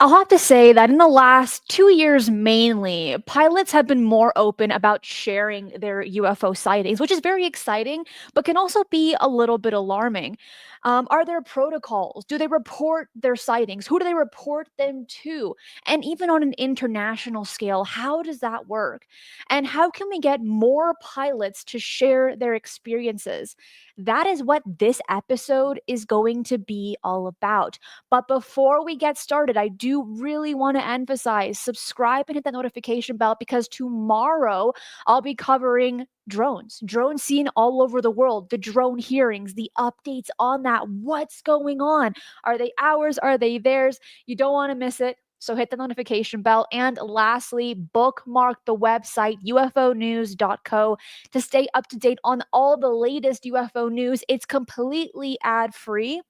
I'll have to say that in the last 2 years, mainly, pilots have been more open about sharing their UFO sightings, which is very exciting, but can also be a little bit alarming. Are there protocols? Do they report their sightings? Who do they report them to? And even on an international scale, how does that work? And how can we get more pilots to share their experiences? That is what this episode is going to be all about. But before we get started, I do really want to emphasize subscribe and hit that notification bell because tomorrow I'll be covering drones seen all over the world, the drone hearings, the updates on that. What's going on? Are they ours? Are they theirs? You don't want to miss it. So hit the notification bell. And lastly, bookmark the website ufonews.co to stay up to date on all the latest UFO news. It's completely ad free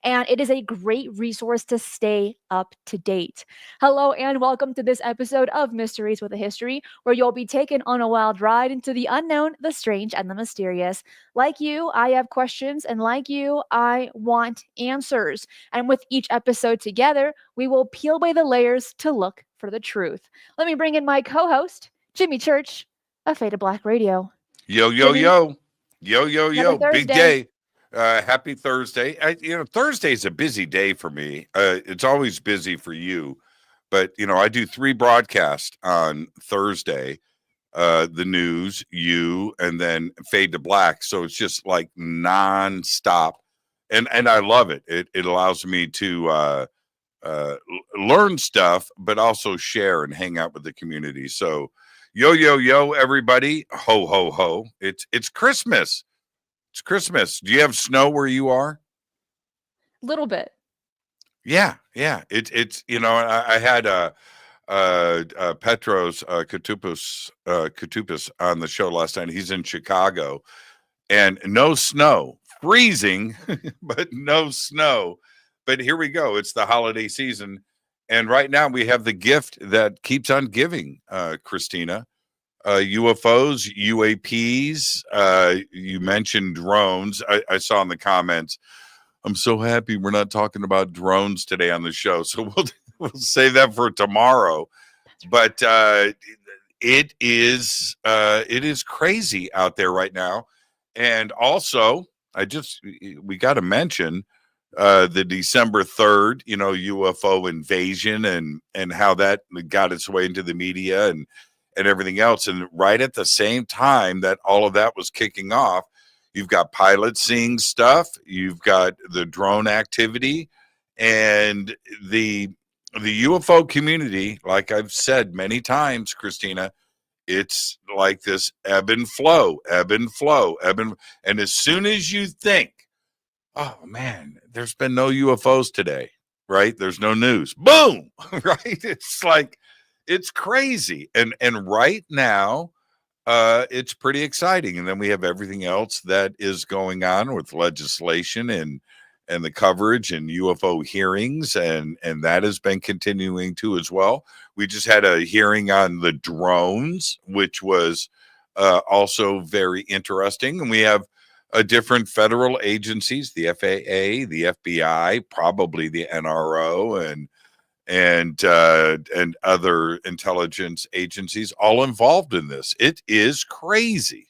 and it is a great resource to stay up to date. Hello, and welcome to this episode of Mysteries with a History, where you'll be taken on a wild ride into the unknown, the strange, and the mysterious. Like you, I have questions, and like you, I want answers. And with each episode together, we will peel away the layers to look for the truth. Let me bring in my co host, Jimmy Church of Faded Black Radio. Yo, yo, Jimmy, yo. Yo, yo, another yo. Big Thursday. day. Happy Thursday. Thursday's a busy day for me. It's always busy for you. But, I do 3 broadcasts on Thursday. The news, you, and then Fade to Black. So it's just like nonstop. And I love it. It allows me to learn stuff, but also share and hang out with the community. So yo, yo, yo, everybody. Ho, ho, ho. It's Christmas. It's Christmas. Do you have snow where you are? Little bit. Yeah. It's I had Petros Koutoupis on the show last night. He's in Chicago, and no snow, freezing, but no snow. But here we go. It's the holiday season, and right now we have the gift that keeps on giving, Cristina. UFOs, UAPs. You mentioned drones. I saw in the comments. I'm so happy we're not talking about drones today on the show, so we'll save that for tomorrow. But it is crazy out there right now, and also we got to mention the December 3rd, UFO invasion and how that got its way into the media and everything else. And right at the same time that all of that was kicking off, you've got pilots seeing stuff, you've got the drone activity, and the UFO community, like I've said many times, Cristina, it's like this ebb and flow. And as soon as you think, oh man, there's been no UFOs today, right? There's no news. Boom, right? It's like, it's crazy. And right now, it's pretty exciting. And then we have everything else that is going on with legislation and the coverage and UFO hearings, and that has been continuing too as well. We just had a hearing on the drones, which was also very interesting. And we have different federal agencies, the FAA, the FBI, probably the NRO, and other intelligence agencies all involved in this. It is crazy.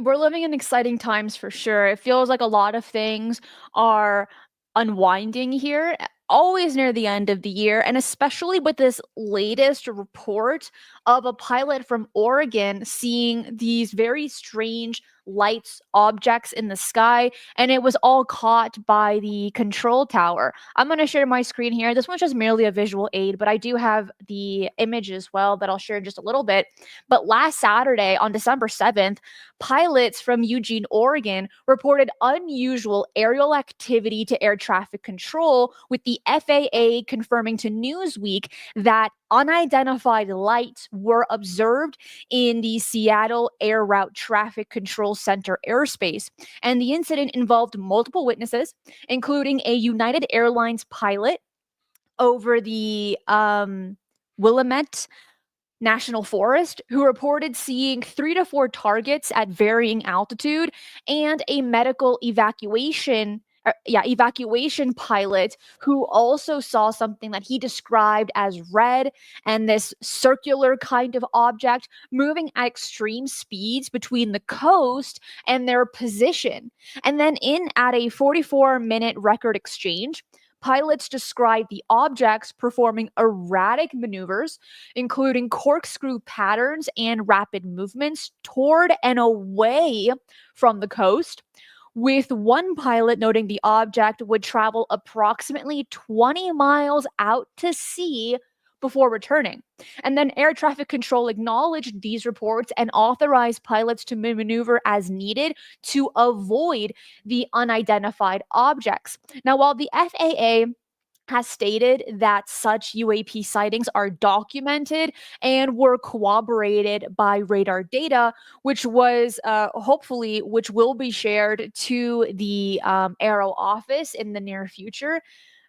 We're living in exciting times for sure. It feels like a lot of things are unwinding here, always near the end of the year, and especially with this latest report of a pilot from Oregon seeing these very strange lights, objects in the sky, and it was all caught by the control tower. I'm going to share my screen here. This one's just merely a visual aid, but I do have the image as well that I'll share in just a little bit. But last Saturday, on December 7th, pilots from Eugene, Oregon reported unusual aerial activity to air traffic control, with the FAA confirming to Newsweek that unidentified lights were observed in the Seattle Air Route Traffic Control Center airspace. And the incident involved multiple witnesses, including a United Airlines pilot over the Willamette National Forest, who reported seeing 3 to 4 targets at varying altitude, and a medical evacuation evacuation pilot who also saw something that he described as red and this circular kind of object moving at extreme speeds between the coast and their position. And then in at a 44-minute record exchange, pilots described the objects performing erratic maneuvers, including corkscrew patterns and rapid movements toward and away from the coast, with one pilot noting the object would travel approximately 20 miles out to sea before returning. And then air traffic control acknowledged these reports and authorized pilots to maneuver as needed to avoid the unidentified objects. Now, while the FAA has stated that such UAP sightings are documented and were corroborated by radar data, which was which will be shared to the Aero office in the near future.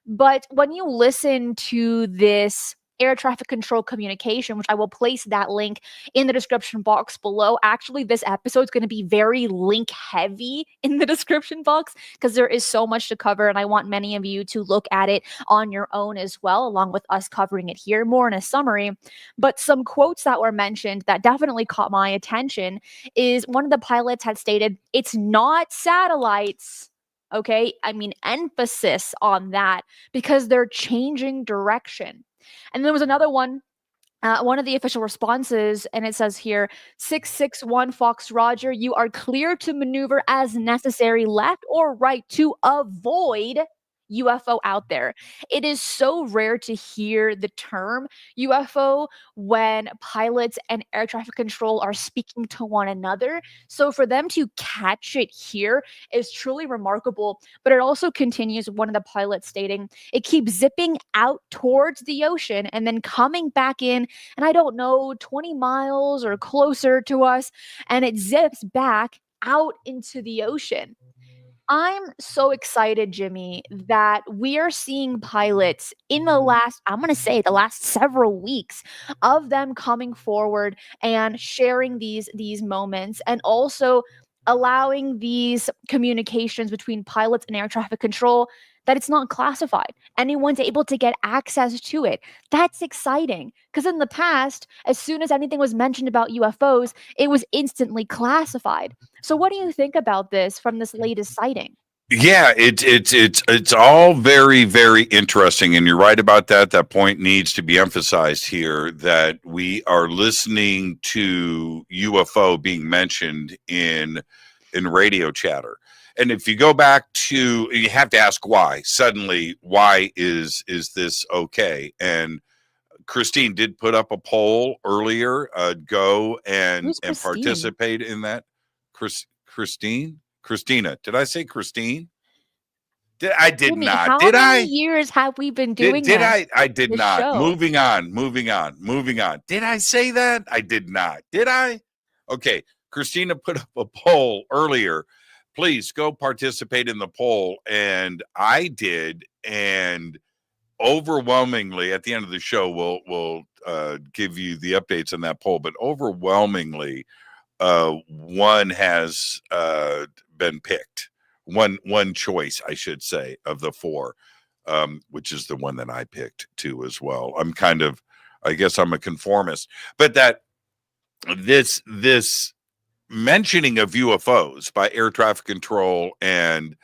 But when you listen to this air traffic control communication, which I will place that link in the description box below. Actually, this episode is going to be very link heavy in the description box because there is so much to cover, and I want many of you to look at it on your own as well, along with us covering it here more in a summary. But some quotes that were mentioned that definitely caught my attention is one of the pilots had stated, "It's not satellites." Okay, I mean, emphasis on that because they're changing direction. And there was another one of the official responses, and it says here 661 Fox Roger, you are clear to maneuver as necessary left or right to avoid UFO out there. It is so rare to hear the term UFO when pilots and air traffic control are speaking to one another. So for them to catch it here is truly remarkable. But it also continues, one of the pilots stating, it keeps zipping out towards the ocean and then coming back in, and I don't know, 20 miles or closer to us, and it zips back out into the ocean. I'm so excited, Jimmy, that we are seeing pilots in the last, I'm going to say the last several weeks of them coming forward and sharing these moments, and also allowing these communications between pilots and air traffic control that it's not classified. Anyone's able to get access to it. That's exciting because in the past, as soon as anything was mentioned about UFOs, it was instantly classified. So what do you think about this from this latest sighting? Yeah, it's all very, very interesting, and you're right about that. That point needs to be emphasized here, that we are listening to UFO being mentioned in radio chatter. And if you go back to, you have to ask why. Suddenly, why is this okay? And Christine did put up a poll earlier. Go and Who's Christine? participate in that. Cristina. Did I say Christine? I did Jimmy, not. how Did many I? years have we been Did doing did this? I? I did This not. show. Moving on. Did I say that? I did not. Did I? Okay. Christina put up a poll earlier. Please go participate in the poll. And I did. And overwhelmingly, at the end of the show, we'll give you the updates on that poll. But overwhelmingly, one has been picked. One choice, I should say, of the four, which is the one that I picked too as well. I guess I'm a conformist, but that this mentioning of UFOs by air traffic control and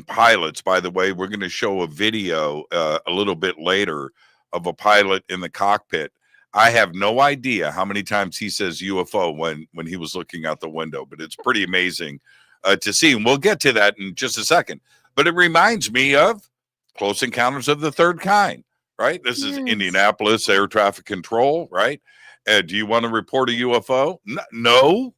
pilots. By the way, we're going to show a video a little bit later of a pilot in the cockpit. I have no idea how many times he says UFO when he was looking out the window, but it's pretty amazing to see. And we'll get to that in just a second. But it reminds me of Close Encounters of the Third Kind, right? This is Yes. Indianapolis Air Traffic Control, right? Do you want to report a UFO? No,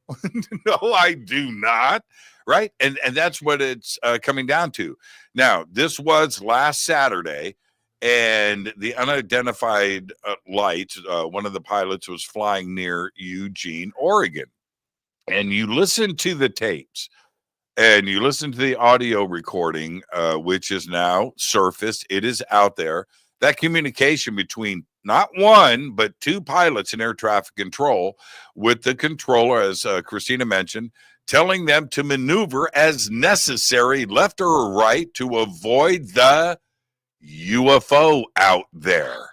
no, I do not. Right. And that's what it's coming down to. Now, this was last Saturday, and the unidentified light, one of the pilots was flying near Eugene, Oregon. And you listen to the tapes and you listen to the audio recording, which is now surfaced. It is out there. That communication between not one, but two pilots in air traffic control, with the controller, as Cristina mentioned, telling them to maneuver as necessary, left or right, to avoid the UFO out there.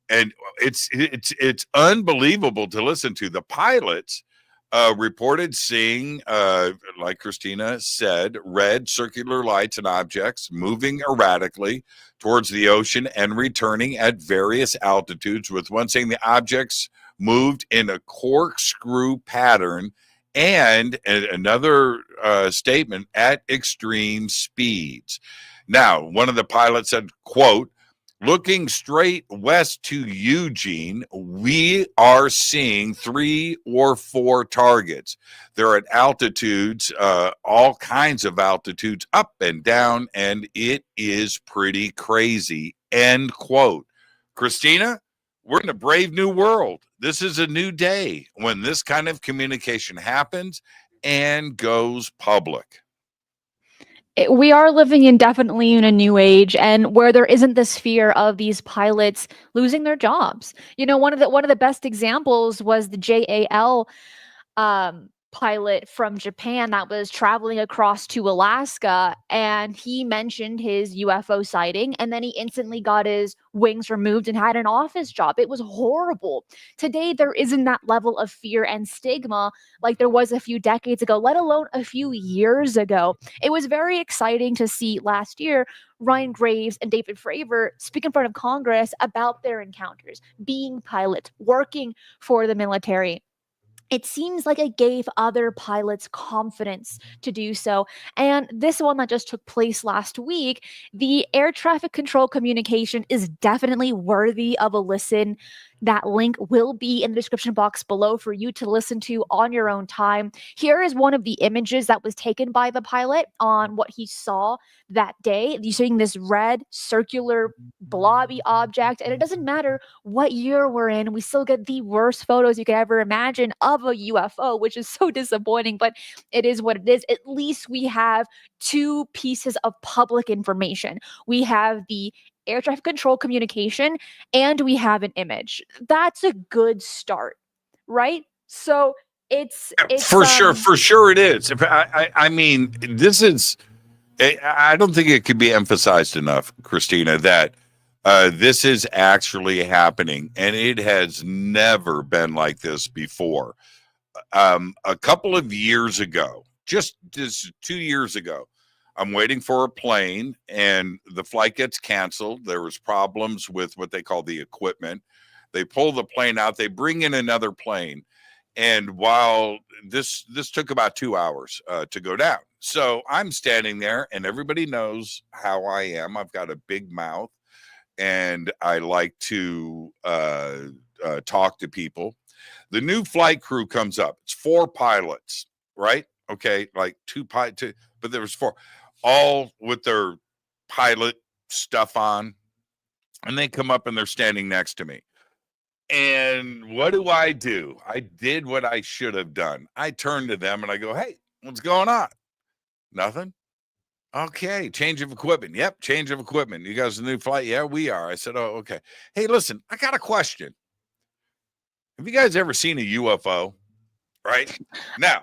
And it's unbelievable to listen to. The pilots reported seeing, like Cristina said, red circular lights and objects moving erratically towards the ocean and returning at various altitudes, with one saying the objects moved in a corkscrew pattern, and another statement, at extreme speeds. Now, one of the pilots said, quote, "Looking straight west to Eugene, we are seeing 3 or 4 targets. They're at altitudes, all kinds of altitudes, up and down, and it is pretty crazy." End quote. Cristina, we're in a brave new world. This is a new day when this kind of communication happens and goes public. We are living in definitely in a new age, and where there isn't this fear of these pilots losing their jobs. You know, one of the best examples was the JAL pilot from Japan that was traveling across to Alaska, and he mentioned his UFO sighting, and then he instantly got his wings removed and had an office job. It was horrible. Today, there isn't that level of fear and stigma like there was a few decades ago, let alone a few years ago. It was very exciting to see last year Ryan Graves and David Fravor speak in front of Congress about their encounters, being pilots, working for the military. It seems like it gave other pilots confidence to do so. And this one that just took place last week, the air traffic control communication is definitely worthy of a listen. That link will be in the description box below for you to listen to on your own time. Here is one of the images that was taken by the pilot on what he saw that day. You're seeing this red circular blobby object, and it doesn't matter what year we're in, we still get the worst photos you could ever imagine of a UFO, which is so disappointing, but it is what it is. At least we have two pieces of public information. We have the air traffic control communication, and we have an image. That's a good start, right? So it's For sure it is. I mean, this is, I don't think it could be emphasized enough, Cristina, that this is actually happening, and it has never been like this before. A couple of years ago, just 2 years ago, I'm waiting for a plane, and the flight gets canceled. There was problems with what they call the equipment. They pull the plane out. They bring in another plane, and while this took about 2 hours to go down, so I'm standing there, and everybody knows how I am. I've got a big mouth, and I like to talk to people. The new flight crew comes up. It's 4 pilots, right? Okay, like two, but there was 4, all with their pilot stuff on, and they come up and they're standing next to me. And what do? I did what I should have done. I turn to them and I go, "Hey, what's going on?" "Nothing." "Okay, change of equipment." "Yep, change of equipment. You guys a new flight?" "Yeah, we are." I said, "Oh, okay. Hey, listen, I got a question. Have you guys ever seen a UFO?" Right?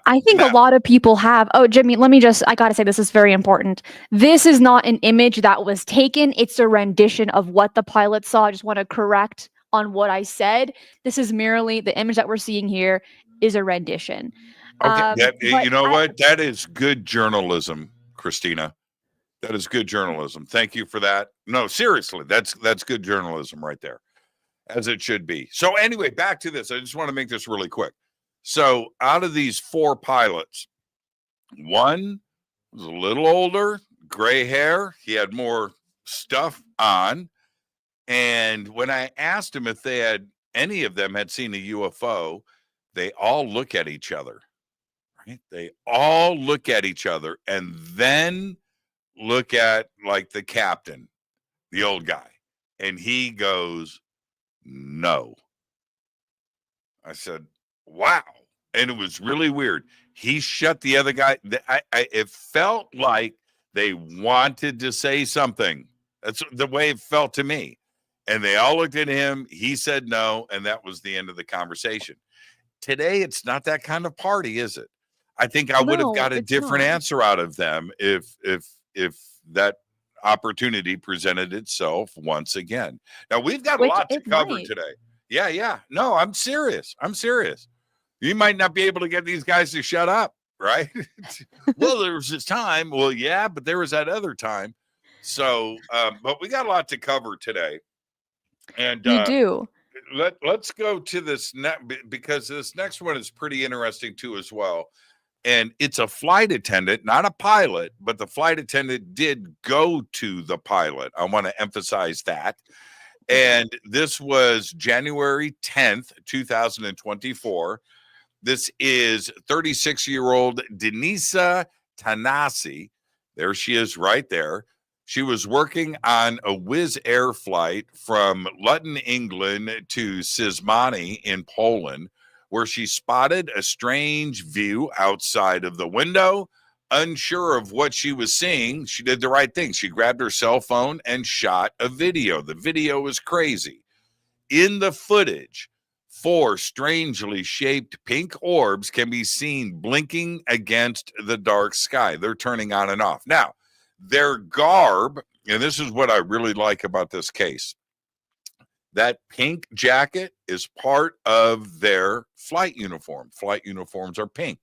I think a Now, lot of people have. Oh, Jimmy, I gotta say, this is very important. This is not an image that was taken, it's a rendition of what the pilot saw. I just want to correct on what I said. This is merely the image that we're seeing here is a rendition. okay, But you know what? That is good journalism, Cristina. That is good journalism. Thank you for that. No, seriously, that's good journalism right there, as it should be. So anyway, back to this. I just want to make this really quick. So out of these 4 pilots, one was a little older, gray hair. He had more stuff on. And when I asked him if any of them had seen a UFO, they all look at each other, right? They all look at each other and then look at like the captain, the old guy. And he goes, "No." I said, "Wow." And it was really weird. He shut the other guy. It felt like they wanted to say something. That's the way it felt to me. And they all looked at him. He said no, and that was the end of the conversation. Today, it's not that kind of party, is it? I think I would have No, got a it's different not. answer out of them if that opportunity presented itself once again. Now we've got a Which lot to it cover might. today. Yeah, yeah. No, I'm serious. I'm serious. You might not be able to get these guys to shut up, right? Well, there was this time. Well, yeah, but there was that other time. So, but we got a lot to cover today. And You do. let's go to this because this next one is pretty interesting too as well. And it's a flight attendant, not a pilot, but the flight attendant did go to the pilot. I want to emphasize that. And this was January 10th, 2024. This is 36-year-old Denisa Tanasi. There she is right there. She was working on a Wizz Air flight from Luton, England to Szymanki in Poland, where she spotted a strange view outside of the window. Unsure of what she was seeing, she did the right thing. She grabbed her cell phone and shot a video. The video was crazy. In the footage, 4 strangely shaped pink orbs can be seen blinking against the dark sky. They're turning on and off. Now, their garb, and this is what I really like about this case, that pink jacket is part of their flight uniform. Flight uniforms are pink.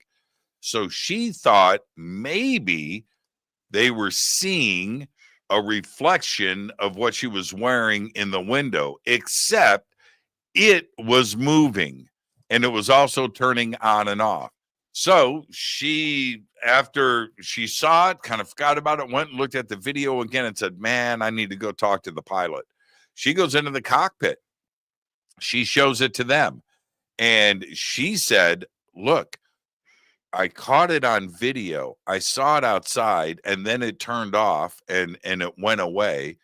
So she thought maybe they were seeing a reflection of what she was wearing in the window, except it was moving and it was also turning on and off. So she, after she saw it, kind of forgot about it, went and looked at the video again and said, man, I need to go talk to the pilot. She goes into the cockpit. She shows it to them. And she said, look, I caught it on video. I saw it outside and then it turned off and it went away.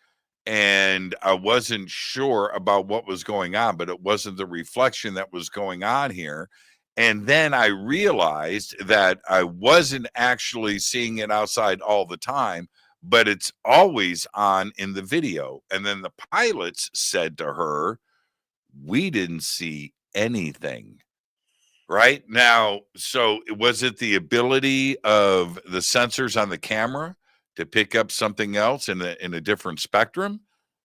And I wasn't sure about what was going on, but it wasn't the reflection that was going on here. And then I realized that I wasn't actually seeing it outside all the time, but it's always on in the video. And then the pilots said to her, we didn't see anything. Right now, so was it the ability of the sensors on the camera to pick up something else in a different spectrum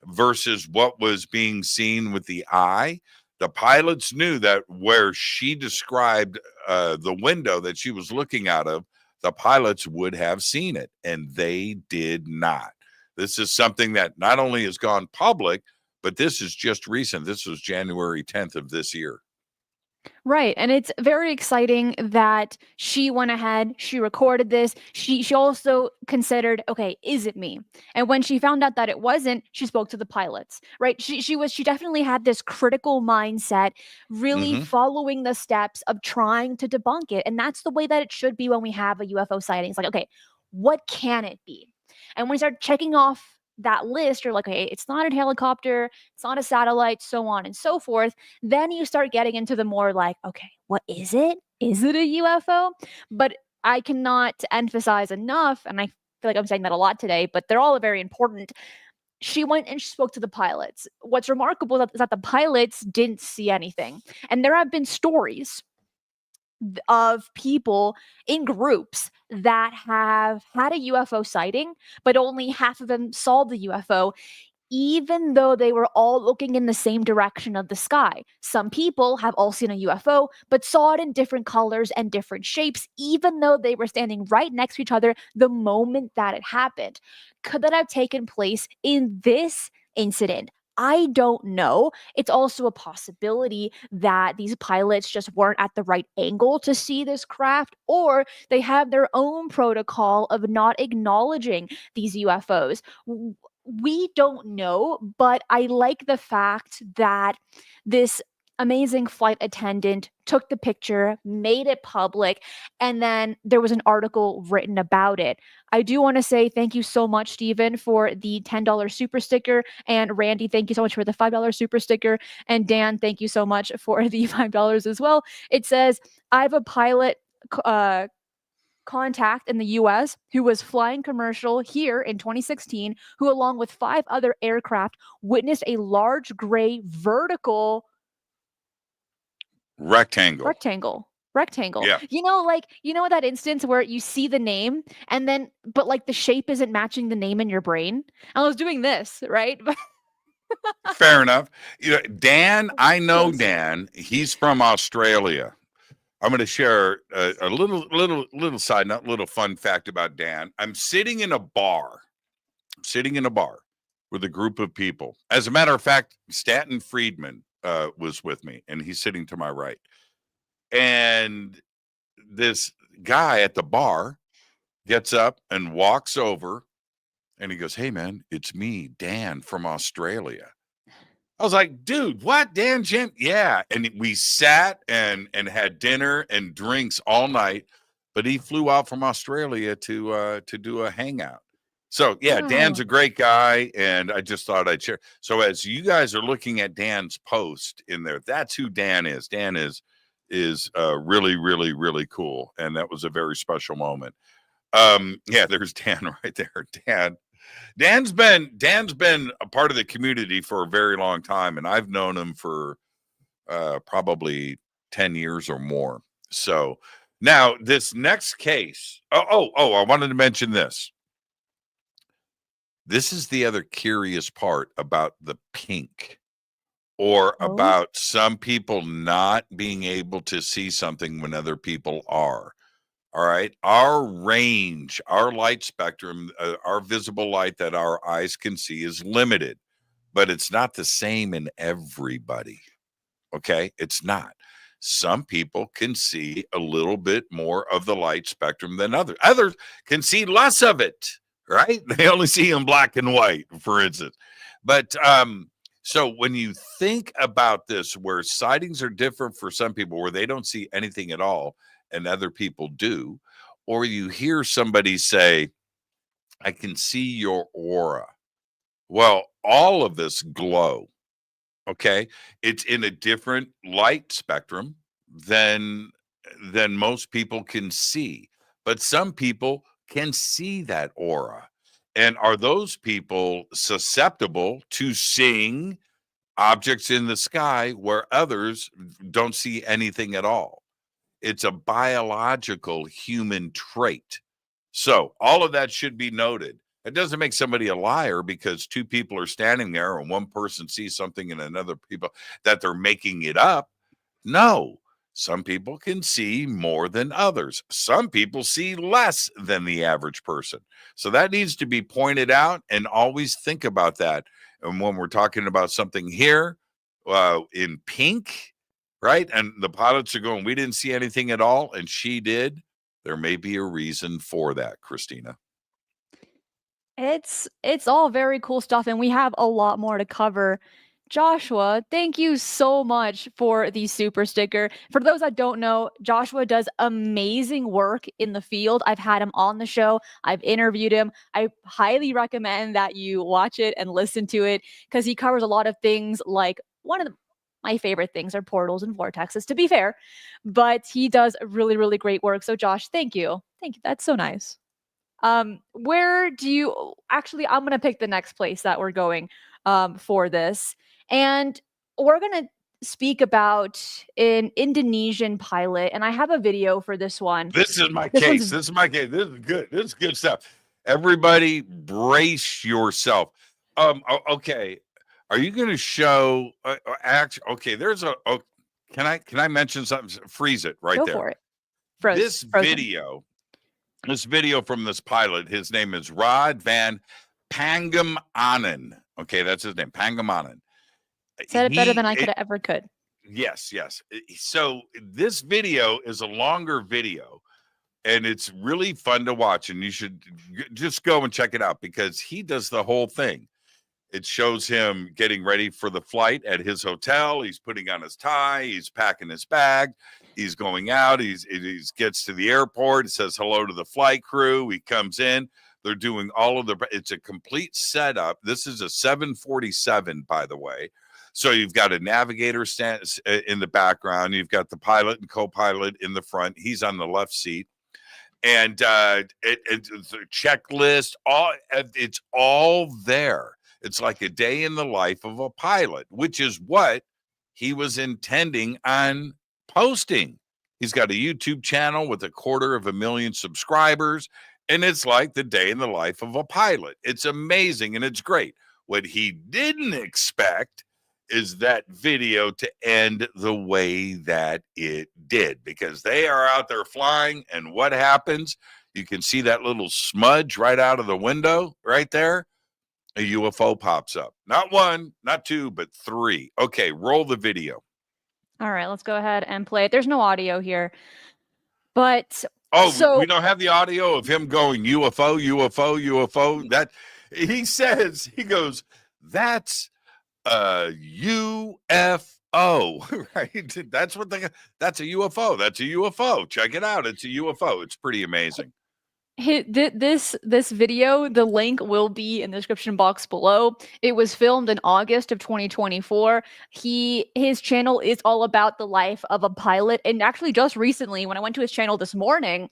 versus what was being seen with the eye? The pilots knew that where she described the window that she was looking out of, the pilots would have seen it, and they did not. This is something that not only has gone public, but this is just recent. This was January 10th of this year. Right, and it's very exciting that she went ahead, she recorded this. She also considered, okay, is it me? And when she found out that it wasn't, she spoke to the pilots. Right? She definitely had this critical mindset, really Mm-hmm. following the steps of trying to debunk it. And that's the way that it should be when we have a UFO sighting. It's like, okay, what can it be? And when we start checking off that list, you're like, okay, it's not a helicopter, it's not a satellite, so on and so forth. Then you start getting into the more like, okay, what is it? Is it a UFO? But I cannot emphasize enough, and I feel like I'm saying that a lot today, but they're all very important. She went and she spoke to the pilots. What's remarkable is that the pilots didn't see anything. And there have been stories of people in groups that have had a UFO sighting, but only half of them saw the UFO, even though they were all looking in the same direction of the sky. Some people have all seen a UFO, but saw it in different colors and different shapes, even though they were standing right next to each other the moment that it happened. Could that have taken place in this incident? I don't know. It's also a possibility that these pilots just weren't at the right angle to see this craft, or they have their own protocol of not acknowledging these UFOs. We don't know, but I like the fact that this amazing flight attendant took the picture, made it public, and then there was an article written about it. I do want to say thank you so much, Stephen, for the $10 super sticker. And Randy, thank you so much for the $5 super sticker. And Dan, thank you so much for the $5 as well. It says, I have a pilot contact in the US who was flying commercial here in 2016, who, along with 5 other aircraft, witnessed a large gray vertical Rectangle. rectangle. Yeah. That instance where you see the name and then, but like the shape isn't matching the name in your brain? I was doing this, right? Fair enough. Dan, I know Close. Dan. He's from Australia. I'm going to share a little side note, little fun fact about Dan. I'm sitting in a bar with a group of people. As a matter of fact, Stanton Friedman was with me, and he's sitting to my right. And this guy at the bar gets up and walks over, and he goes, "Hey, man, it's me, Dan from Australia." I was like, "Dude, what? Dan Jim?" Yeah. And we sat and had dinner and drinks all night, but he flew out from Australia to do a hangout. So yeah, Dan's Wow. a great guy, and I just thought I'd share. So as you guys are looking at Dan's post in there, that's who Dan is. Dan is really, really, really cool. And that was a very special moment. Yeah, there's Dan right there. Dan's been a part of the community for a very long time, and I've known him for probably 10 years or more. So now this next case. Oh, I wanted to mention this. This is the other curious part about the pink, or Oh. about some people not being able to see something when other people are. All right. Our range, our light spectrum, our visible light that our eyes can see is limited, but it's not the same in everybody. Okay. It's not. Some people can see a little bit more of the light spectrum than others. Others can see less of it, right? They only see in black and white, for instance. But so when you think about this, where sightings are different for some people, where they don't see anything at all and other people do, or you hear somebody say, "I can see your aura." Well, all of this glow, okay? It's in a different light spectrum than most people can see. But some people can see that aura. And are those people susceptible to seeing objects in the sky where others don't see anything at all? It's a biological human trait. So all of that should be noted. It doesn't make somebody a liar because two people are standing there and one person sees something and another people that they're making it up. No, some people can see more than others. Some people see less than the average person. So that needs to be pointed out, and always think about that. And when we're talking about something here in pink, right? And the pilots are going, "We didn't see anything at all," and she did. There may be a reason for that, Cristina. It's all very cool stuff, and we have a lot more to cover. Joshua, thank you so much for the super sticker. For those that don't know, Joshua does amazing work in the field. I've had him on the show. I've interviewed him. I highly recommend that you watch it and listen to it because he covers a lot of things. Like my favorite things are portals and vortexes, to be fair, but he does really, really great work. So Josh, thank you. Thank you. That's so nice. Where do you actually, I'm going to pick the next place that we're going for this. And we're going to speak about an Indonesian pilot. And I have a video for this one. This is my This case. one's This is my case. This is good. This is good stuff. Everybody, brace yourself. Okay. Are you going to show? Okay. There's a. Oh, can I mention something? Freeze it right go there. for it. This Frozen. video from this pilot. His name is Rod Van Pangemanan. Okay, that's his name, Pangemanan. Said it better than I ever could. Yes. So this video is a longer video, and it's really fun to watch, and you should just go and check it out because he does the whole thing. It shows him getting ready for the flight at his hotel. He's putting on his tie. He's packing his bag. He's going out. He gets to the airport. He says hello to the flight crew. He comes in. They're doing all of it's a complete setup. This is a 747, by the way. So you've got a navigator in the background. You've got the pilot and co-pilot in the front. He's on the left seat. and it's a checklist. It's all there. It's like a day in the life of a pilot, which is what he was intending on posting. He's got a YouTube channel with 250,000 subscribers, and it's like the day in the life of a pilot. It's amazing and it's great. What he didn't expect is that video to end the way that it did, because they are out there flying, and what happens? You can see that little smudge right out of the window right there. A UFO pops up. Not one, not two, but three. Okay, roll the video. All right, let's go ahead and play it. There's no audio here, but we don't have the audio of him going UFO, UFO, UFO. That he says, he goes, that's a UFO, right? That's that's a UFO. That's a UFO. Check it out. It's a UFO. It's pretty amazing. This video, the link will be in the description box below. It was filmed in August of 2024. His channel is all about the life of a pilot, and actually just recently, when I went to his channel this morning,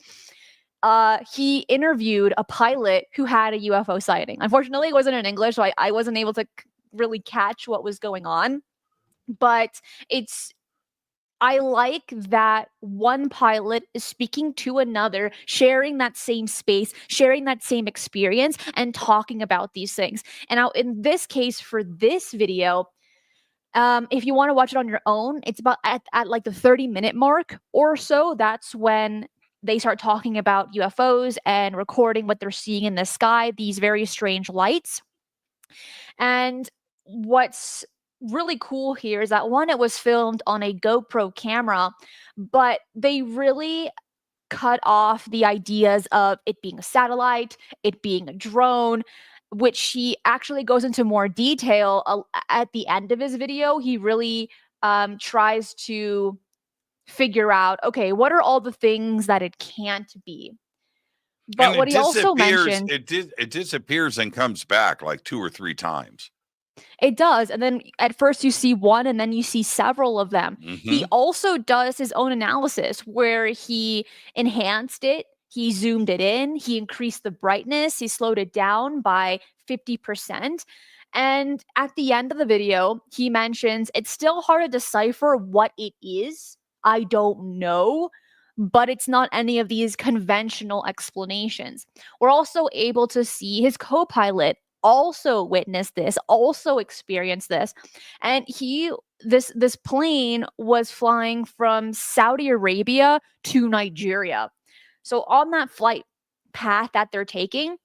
he interviewed a pilot who had a UFO sighting. Unfortunately, it wasn't in English, so I wasn't able to really catch what was going on. But I like that one pilot is speaking to another, sharing that same space, sharing that same experience, and talking about these things. And now, in this case, for this video, if you want to watch it on your own, it's about at like the 30-minute mark or so. That's when they start talking about UFOs and recording what they're seeing in the sky, these very strange lights. And what's really cool here is that one, it was filmed on a GoPro camera, but they really cut off the ideas of it being a satellite, it being a drone, which he actually goes into more detail at the end of his video. He really tries to figure out, okay, what are all the things that it can't be? But and what he also mentioned, it disappears and comes back like 2 or 3 times. it does. And then at first you see one and then you see several of them. He also does his own analysis where he enhanced it, he zoomed it in, he increased the brightness, he slowed it down by 50%. And at the end of the video, he mentions it's still hard to decipher what it is. I don't know, but it's not any of these conventional explanations. We're also able to see his co-pilot also witnessed this, also experienced this. And this plane was flying from Saudi Arabia to Nigeria. So on that flight path that they're taking,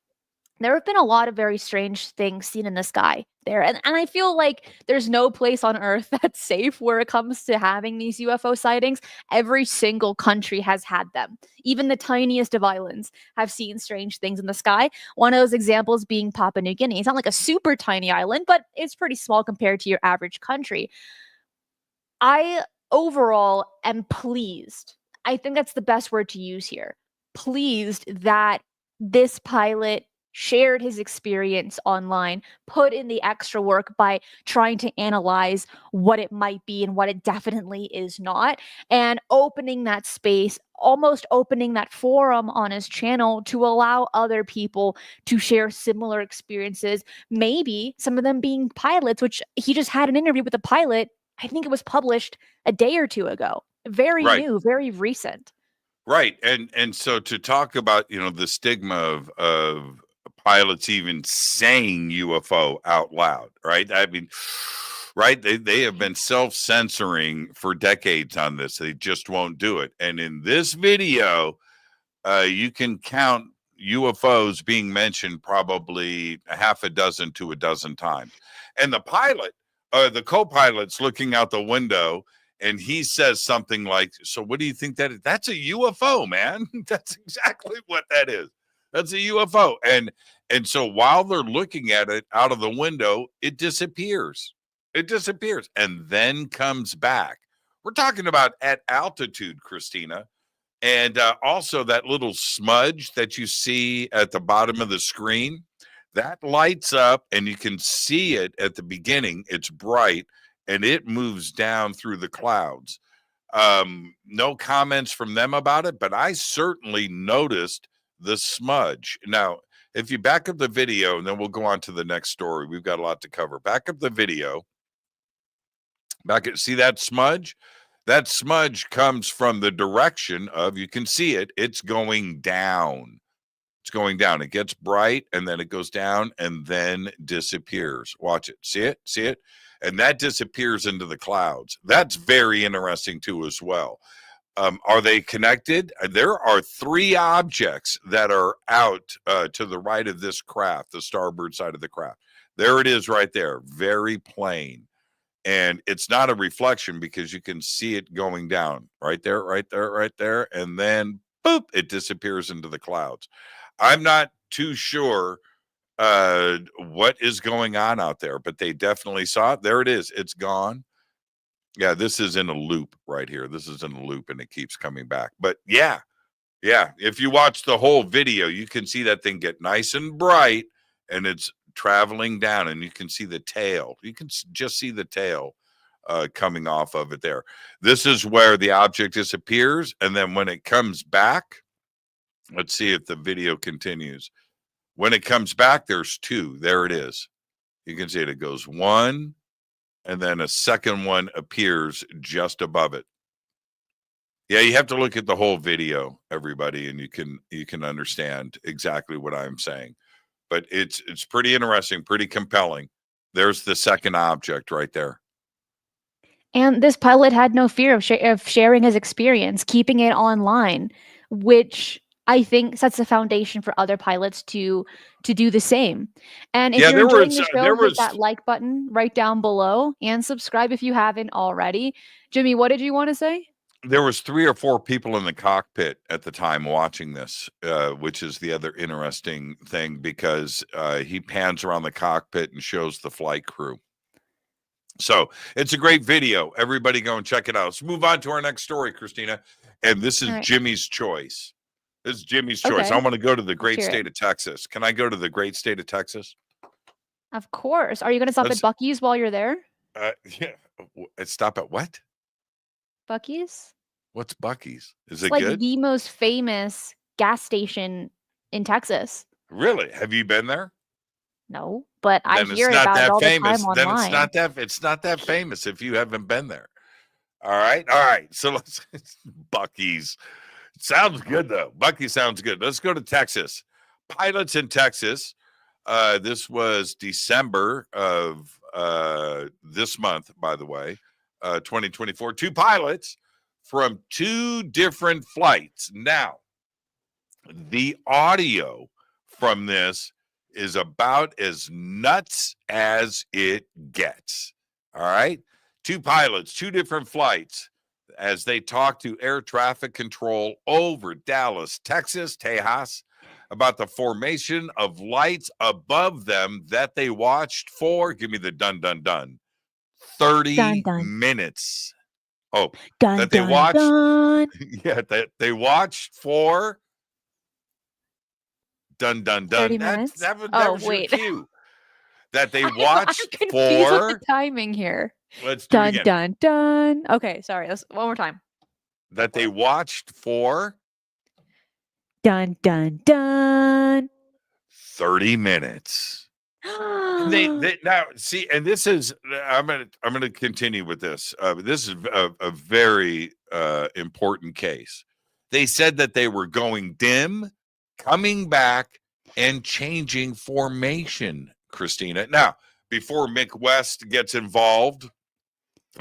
there have been a lot of very strange things seen in the sky there. And I feel like there's no place on Earth that's safe where it comes to having these UFO sightings. Every single country has had them. Even the tiniest of islands have seen strange things in the sky. One of those examples being Papua New Guinea. It's not like a super tiny island, but it's pretty small compared to your average country. I overall am pleased. I think that's the best word to use here. Pleased that this pilot shared his experience online, put in the extra work by trying to analyze what it might be and what it definitely is not, and opening that space, almost opening that forum on his channel to allow other people to share similar experiences, maybe some of them being pilots, which he just had an interview with a pilot. I think it was published a day or two ago. Very new, very recent. Right. And so to talk about, the stigma of pilots even saying UFO out loud, right? I mean, right, they have been self-censoring for decades on this. They just won't do it. And in this video, you can count UFOs being mentioned probably a half a dozen to a dozen times. And the pilot, the co-pilot's looking out the window, and he says something like, so what do you think that is? That's a UFO, man. That's exactly what that is. That's a UFO. And so while they're looking at it out of the window, it disappears. It disappears and then comes back. We're talking about at altitude, Cristina. And also that little smudge that you see at the bottom of the screen, that lights up and you can see it at the beginning. It's bright and it moves down through the clouds. No comments from them about it, but I certainly noticed the smudge. Now, if you back up the video, and then we'll go on to the next story. We've got a lot to cover. Back up the video. See that smudge? That smudge comes from the direction of, you can see it, it's going down. It's going down. It gets bright and then it goes down and then disappears. Watch it. See it? See it? And that disappears into the clouds. That's very interesting too as well. Are they connected? There are 3 objects that are out to the right of this craft, the starboard side of the craft. There it is right there. Very plain. And it's not a reflection because you can see it going down right there, right there, right there. And then boop, it disappears into the clouds. I'm not too sure what is going on out there, but they definitely saw it. There it is. It's gone. Yeah, this is in a loop right here. This is in a loop and it keeps coming back. But yeah, if you watch the whole video, you can see that thing get nice and bright and it's traveling down and you can see the tail. You can just see the tail coming off of it there. This is where the object disappears. And then when it comes back, let's see if the video continues. When it comes back, there's 2. There it is. You can see it. It goes 1, and then a second one appears just above it. Yeah, you have to look at the whole video, everybody, and you can understand exactly what I'm saying. But it's pretty interesting, pretty compelling. There's the second object right there. And this pilot had no fear of sharing his experience, keeping it online, which I think sets the foundation for other pilots to do the same. And if you're enjoying the show, hit that like button right down below and subscribe if you haven't already. Jimmy, what did you want to say? There was 3 or 4 people in the cockpit at the time watching this, which is the other interesting thing because he pans around the cockpit and shows the flight crew. So it's a great video. Everybody go and check it out. Let's move on to our next story, Cristina. And this is Jimmy's choice. This is Jimmy's choice. Okay. I want to go to the great state of Texas. Can I go to the great state of Texas? Of course. Are you going to stop at Buc-ee's while you're there? Yeah. Stop at what? Buc-ee's? What's Buc-ee's? Is it like good? The most famous gas station in Texas. Really? Have you been there? No, but I hear about it all the time online. Then it's not that famous if you haven't been there. All right. So let's Buc-ee's. Sounds good though. Buc-ee's sounds good. Let's go to Texas. Pilots in Texas. This was December of this month, by the way, 2024. 2 pilots from 2 different flights. Now, the audio from this is about as nuts as it gets. All right. 2 pilots, 2 different flights as they talk to air traffic control over Dallas, Texas, Tejas, about the formation of lights above them that they watched for, give me the dun, 30 minutes. Oh, that they watched. Yeah, that they watched for 30 minutes. That was your cue. That they watched I'm for with the timing here. Let's do it again. Okay, sorry. Let's one more time. That they watched for 30 minutes. And they now see, and this is I'm gonna continue with this. This is a very important case. They said that they were going dim, coming back, and changing formation, Cristina. Now, before Mick West gets involved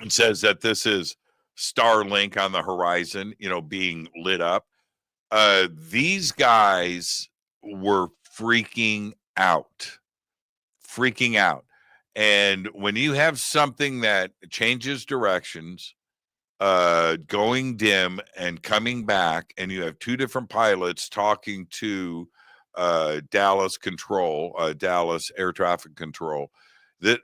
and says that this is Starlink on the horizon, being lit up, these guys were freaking out. And when you have something that changes directions, going dim and coming back, and you have 2 different pilots talking to Dallas air traffic control,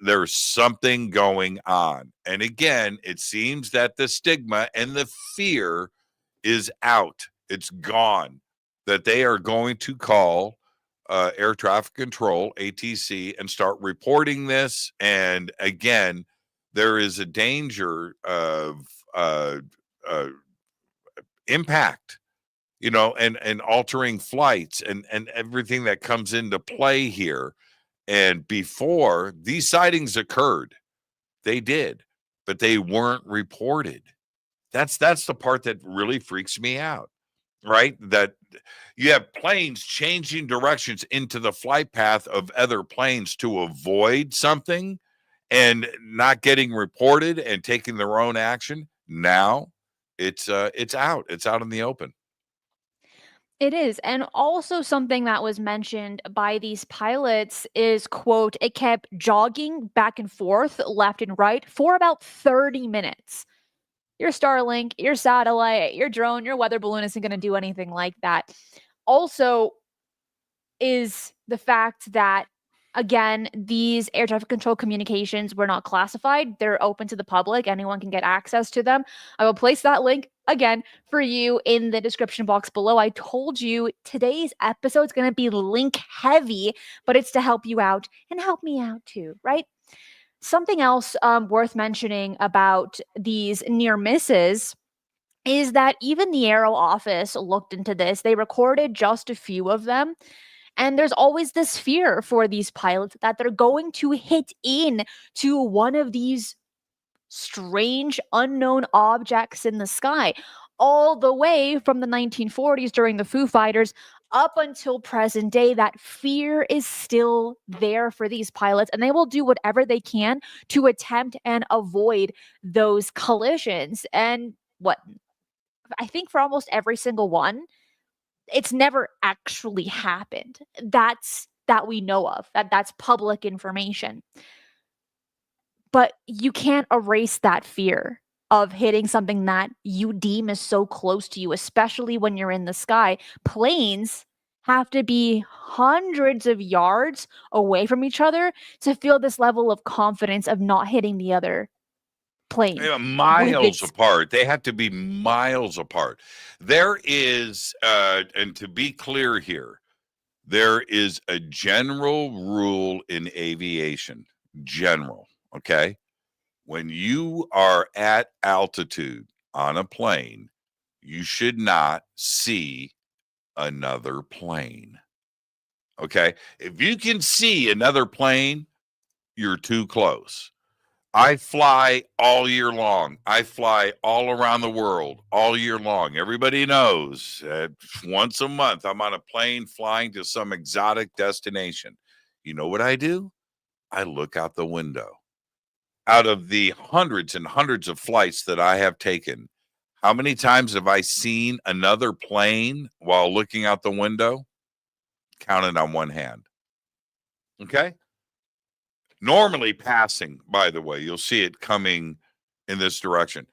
there's something going on. And again, it seems that the stigma and the fear is out. It's gone. That they are going to call air traffic control, ATC, and start reporting this. And again, there is a danger of impact, you know, and altering flights and everything that comes into play here. And before these sightings occurred, they did, but they weren't reported. That's the part that really freaks me out, right? That you have planes changing directions into the flight path of other planes to avoid something and not getting reported and taking their own action. Now it's out. It's out in the open. It is. And also something that was mentioned by these pilots is, quote, it kept jogging back and forth, left and right for about 30 minutes. Your Starlink, your satellite, your drone, your weather balloon isn't going to do anything like that. Also, is the fact that, again, these air traffic control communications were not classified. They're open to the public. Anyone can get access to them. I will place that link again for you in the description box below. I told you today's episode is going to be link heavy, but it's to help you out and help me out too, right? Something else worth mentioning about these near misses is that even the Aero office looked into this. They recorded just a few of them. And there's always this fear for these pilots that they're going to hit in to one of these strange unknown objects in the sky, all the way from the 1940s during the Foo Fighters up until present day. That fear is still there for these pilots, and they will do whatever they can to attempt and avoid those collisions. And what I think for almost every single one, it's never actually happened. That we know of. That's public information. But you can't erase that fear of hitting something that you deem is so close to you, especially when you're in the sky. Planes have to be hundreds of yards away from each other to feel this level of confidence of not hitting the other plane with Miles its apart. They have to be miles apart. There is, and to be clear here, there is a general rule in aviation. General, okay? When you are at altitude on a plane, you should not see another plane. Okay? If you can see another plane, you're too close. I fly all year long. I fly all around the world all year long. Everybody knows once a month I'm on a plane flying to some exotic destination. You know what I do? I look out the window. Out of the hundreds and hundreds of flights that I have taken, how many times have I seen another plane while looking out the window? Counted on one hand. Okay? Normally passing, by the way, you'll see it coming in this direction.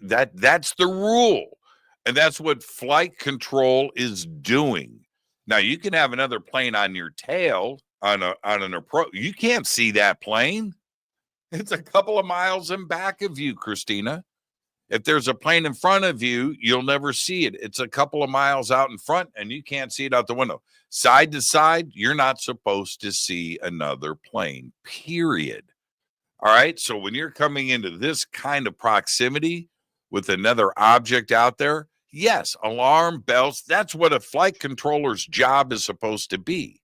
That's the rule. And that's what flight control is doing. Now you can have another plane on your tail on an approach. You can't see that plane. It's a couple of miles in back of you, Cristina. If there's a plane in front of you, you'll never see it. It's a couple of miles out in front and you can't see it out the window. Side to side, you're not supposed to see another plane, period. All right. So when you're coming into this kind of proximity with another object out there, yes, alarm bells. That's what a flight controller's job is supposed to be,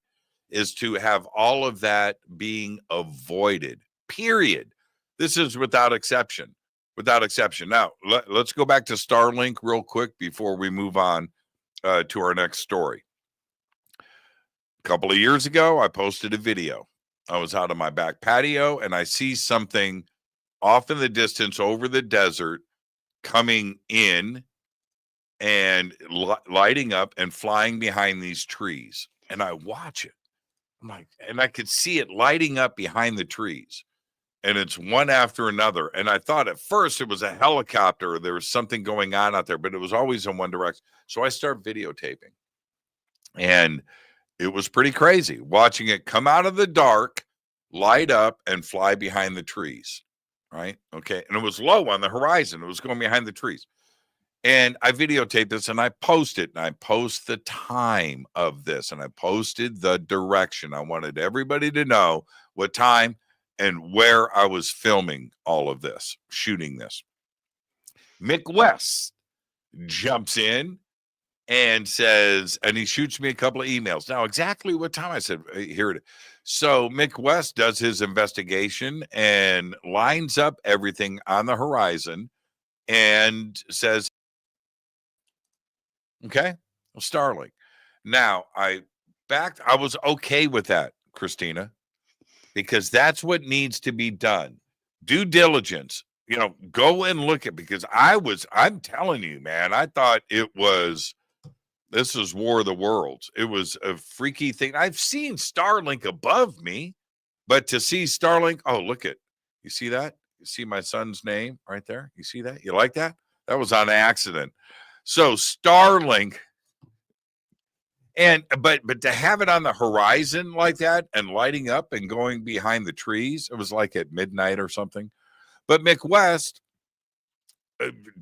is to have all of that being avoided, period. This is without exception. Without exception. Now, let's go back to Starlink real quick before we move on to our next story. A couple of years ago, I posted a video. I was out on my back patio and I see something off in the distance over the desert coming in and lighting up and flying behind these trees. And I watch it. I'm like, and I could see it lighting up behind the trees. And it's one after another. And I thought at first it was a helicopter. There was something going on out there, but it was always in one direction. So I start videotaping. And it was pretty crazy watching it come out of the dark, light up, and fly behind the trees. Right? Okay. And it was low on the horizon. It was going behind the trees. And I videotaped this and I post it. And I post the time of this. And I posted the direction. I wanted everybody to know what time and where I was filming all of this, shooting this. Mick West jumps in and says, and he shoots me a couple of emails. Now, exactly what time? I said, here it is. So Mick West does his investigation and lines up everything on the horizon and says, okay, well, Starlink. Now, I was okay with that, Cristina, because that's what needs to be done. Due diligence, go and look at, because I'm telling you, man, I thought this is War of the Worlds. It was a freaky thing. I've seen Starlink above me, but to see Starlink, you see that? You see my son's name right there? You see that? You like that? That was on accident. So Starlink, but to have it on the horizon like that and lighting up and going behind the trees, it was like at midnight or something. But Mick West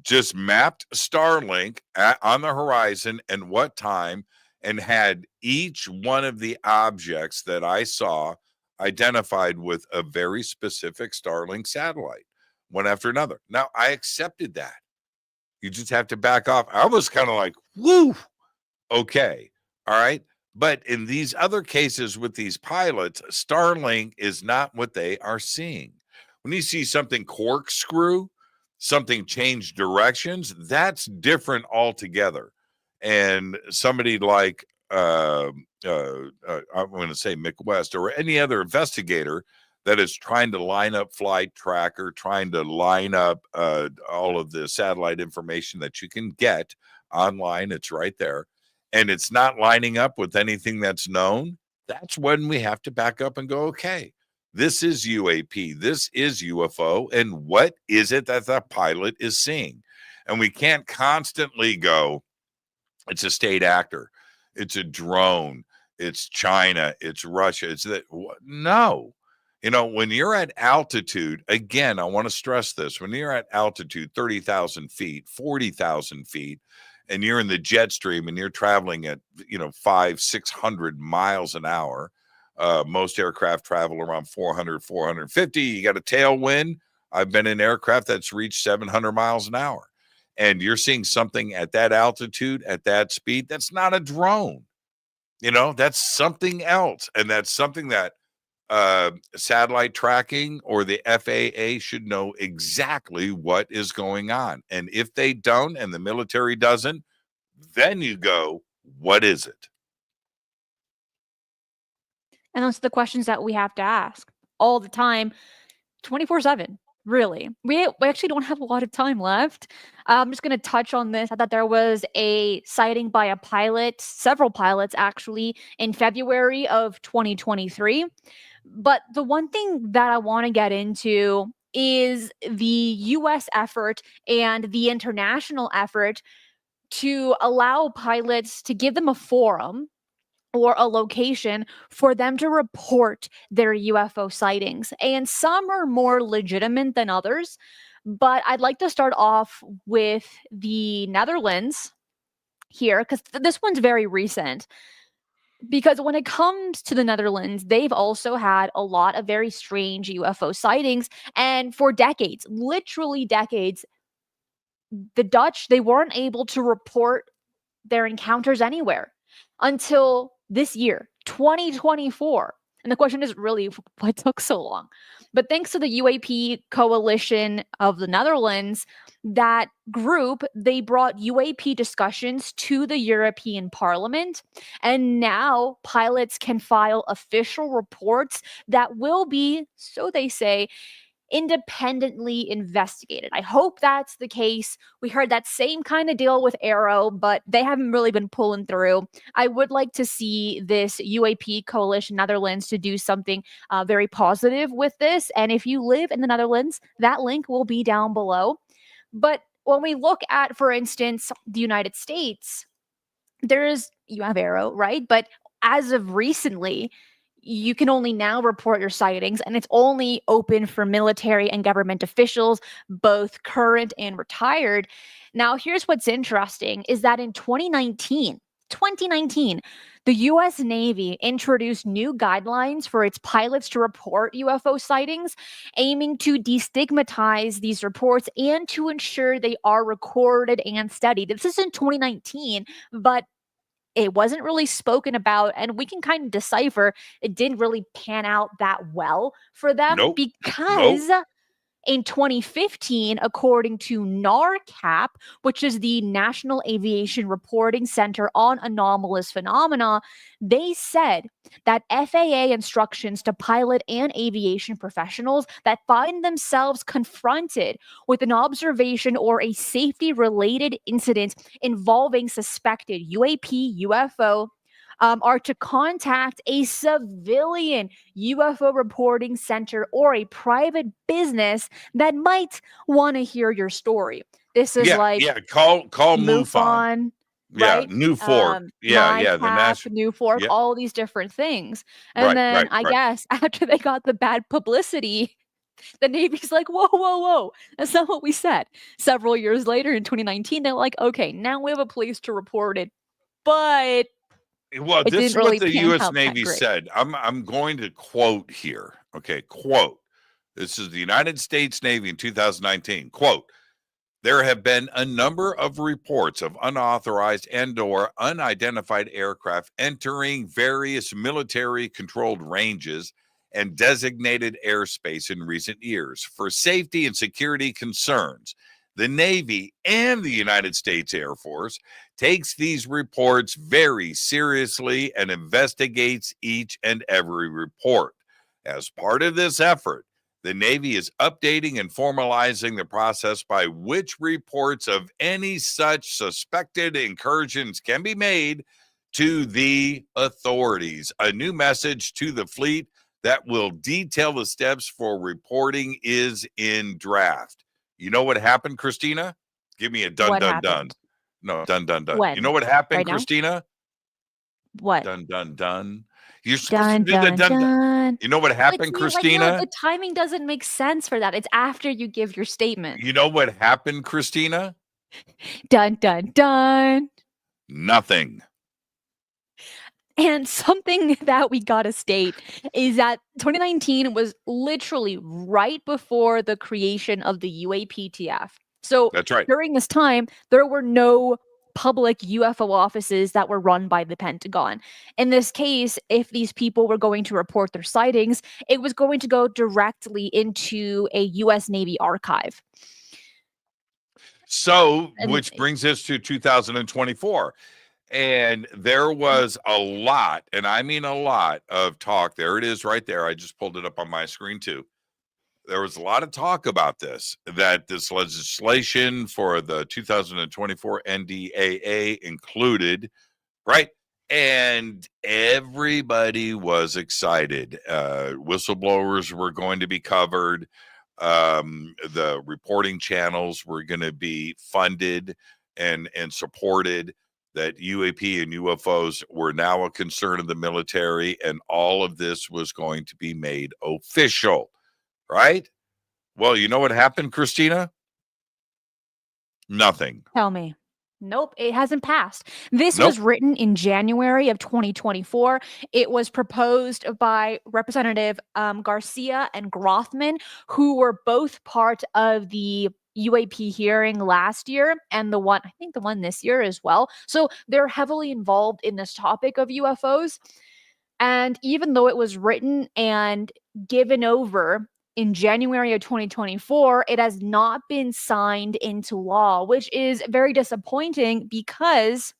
just mapped Starlink on the horizon and what time, and had each one of the objects that I saw identified with a very specific Starlink satellite, one after another. Now, I accepted that. You just have to back off. I was kind of like, woo, okay, all right. But in these other cases with these pilots, Starlink is not what they are seeing. When you see something corkscrew, something change directions, that's different altogether. And somebody like I'm going to say Mick West or any other investigator that is trying to line up flight tracker, trying to line up all of the satellite information that you can get online, it's right there, and it's not lining up with anything that's known, that's when we have to back up and go, okay, this is UAP, this is UFO, and what is it that the pilot is seeing? And we can't constantly go, it's a state actor, it's a drone, it's China, it's Russia, it's that. No. When you're at altitude, again, I want to stress this, when you're at altitude, 30,000 feet, 40,000 feet, and you're in the jet stream and you're traveling at, 500-600 miles an hour, most aircraft travel around 400, 450. You got a tailwind. I've been in aircraft that's reached 700 miles an hour. And you're seeing something at that altitude, at that speed, that's not a drone. That's something else. And that's something that satellite tracking or the FAA should know exactly what is going on. And if they don't, and the military doesn't, then you go, what is it? And those are the questions that we have to ask all the time, 24/7. Really, we actually don't have a lot of time left. I'm just going to touch on this. I thought there was a sighting by a pilot, several pilots actually, in February of 2023. But the one thing that I want to get into is the US effort and the international effort to allow pilots, to give them a forum or a location for them to report their UFO sightings. And some are more legitimate than others. But I'd like to start off with the Netherlands here, because this one's very recent. Because when it comes to the Netherlands, they've also had a lot of very strange UFO sightings. And for decades, literally decades, the Dutch, they weren't able to report their encounters anywhere until this year, 2024. And the question is really, what took so long? But thanks to the UAP coalition of the Netherlands, that group, they brought UAP discussions to the European Parliament. And now pilots can file official reports that will be, so they say, independently investigated. I hope that's the case. We heard that same kind of deal with Arrow, but they haven't really been pulling through. I would like to see this UAP coalition Netherlands to do something very positive with this. And if you live in the Netherlands, that link will be down below. But when we look at, for instance, the United States, you have Arrow, right? But as of recently, you can only now report your sightings, and it's only open for military and government officials, both current and retired. Now, here's what's interesting is that in 2019, The U.S. Navy introduced new guidelines for its pilots to report UFO sightings, aiming to destigmatize these reports and to ensure they are recorded and studied. This is in 2019, but it wasn't really spoken about, and we can kind of decipher it didn't really pan out that well for them Nope. Nope. because in 2015, according to NARCAP, which is the National Aviation Reporting Center on Anomalous Phenomena, they said that FAA instructions to pilot and aviation professionals that find themselves confronted with an observation or a safety related incident involving suspected UAP, UFO, are to contact a civilian UFO reporting center or a private business that might want to hear your story. This is Yeah, like yeah. Call MUFON. MUFON, Yeah, right? New Fork. Yeah, My yeah. The Cap, national. New Fork, Yeah. all these different things. And Right, then right, I right. guess after they got the bad publicity, the Navy's like, whoa, whoa, whoa. That's not what we said. Several years later in 2019, they're like, okay, now we have a place to report it. But Well, it this didn't is what really the pan U.S. out that Navy great. said. I'm going to quote here. Okay, quote. This is the United States Navy in 2019. Quote. There have been a number of reports of unauthorized and/or unidentified aircraft entering various military-controlled ranges and designated airspace in recent years. For safety and security concerns, the Navy and the United States Air Force takes these reports very seriously and investigates each and every report. As part of this effort, the Navy is updating and formalizing the process by which reports of any such suspected incursions can be made to the authorities. A new message to the fleet that will detail the steps for reporting is in draft. You know what happened, Cristina? Give me a dun What dun dun. happened? No, dun dun dun. You know When? what happened, Right now? Cristina? What? Dun dun dun. You're supposed to Dun do the dun dun dun. dun. You know what But happened, see, right now, Cristina? the timing doesn't make sense for that. It's after you give your statement. You know what happened, Cristina? Dun dun dun. Nothing. And something that we gotta state is that 2019 was literally right before the creation of the UAPTF. So That's right. during this time, there were no public UFO offices that were run by the Pentagon. In this case, if these people were going to report their sightings, it was going to go directly into a US Navy archive. So, And which brings us to 2024. And there was a lot, and I mean a lot of talk. There it is right there. I just pulled it up on my screen too. There was a lot of talk about this, that this legislation for the 2024 NDAA included, right? And everybody was excited. Whistleblowers were going to be covered. The reporting channels were going to be funded and supported. That UAP and UFOs were now a concern of the military, and all of this was going to be made official, right? Well, you know what happened, Cristina? Nothing. tell me. Nope, it hasn't passed. This Nope. was written in January of 2024. It was proposed by Representative Garcia and Grothman, who were both part of the UAP hearing last year and I think the one this year as well. So they're heavily involved in this topic of UFOs. And even though it was written and given over in January of 2024, it has not been signed into law, which is very disappointing because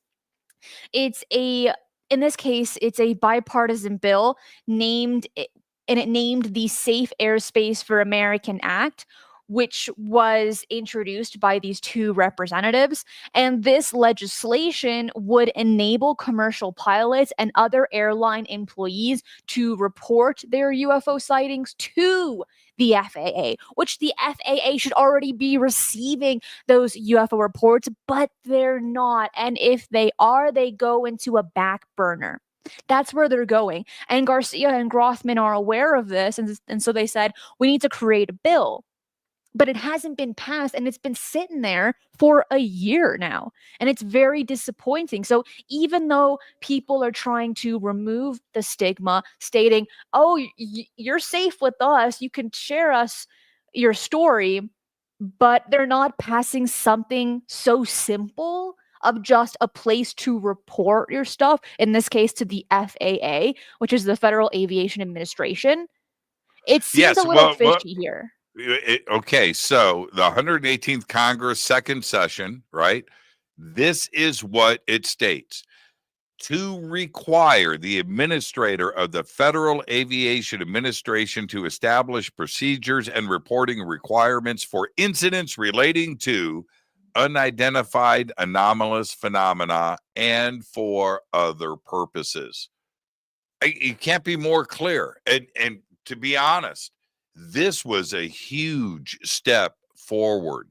it's in this case, it's a bipartisan bill and it named the Safe Airspace for American Act, which was introduced by these two representatives. And this legislation would enable commercial pilots and other airline employees to report their UFO sightings to the FAA, which the FAA should already be receiving those UFO reports, but they're not. And if they are, they go into a back burner. That's where they're going. And Garcia and Grothman are aware of this. And so they said, we need to create a bill. but it hasn't been passed and it's been sitting there for a year now. And it's very disappointing. So even though people are trying to remove the stigma, stating, oh, you're safe with us, you can share us your story, but they're not passing something so simple of just a place to report your stuff, in this case to the FAA, which is the Federal Aviation Administration. It seems a Yes. little Well, fishy here. okay. So the 118th Congress, second session, right? This is what it states: to require the administrator of the Federal Aviation Administration to establish procedures and reporting requirements for incidents relating to unidentified anomalous phenomena and for other purposes. It can't be more clear. And to be honest, this was a huge step forward.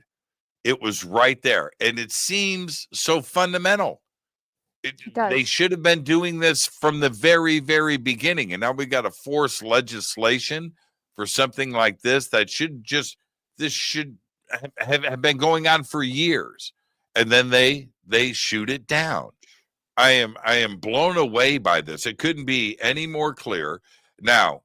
It was right there, and it seems so fundamental. It They does. should have been doing this from the very, very beginning. And now we got to force legislation for something like this that should just, this should have been going on for years. And then they shoot it down. I am blown away by this. It couldn't be any more clear. Now,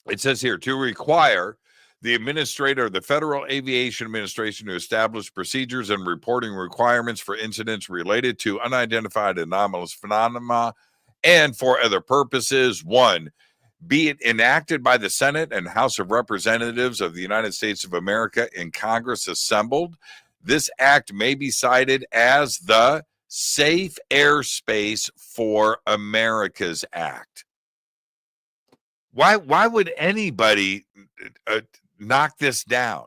it says here to require the administrator of the Federal Aviation Administration to establish procedures and reporting requirements for incidents related to unidentified anomalous phenomena and for other purposes. One, be it enacted by the Senate and House of Representatives of the United States of America in Congress assembled. This act may be cited as the Safe Airspace for America's Act. Why would anybody knock this down?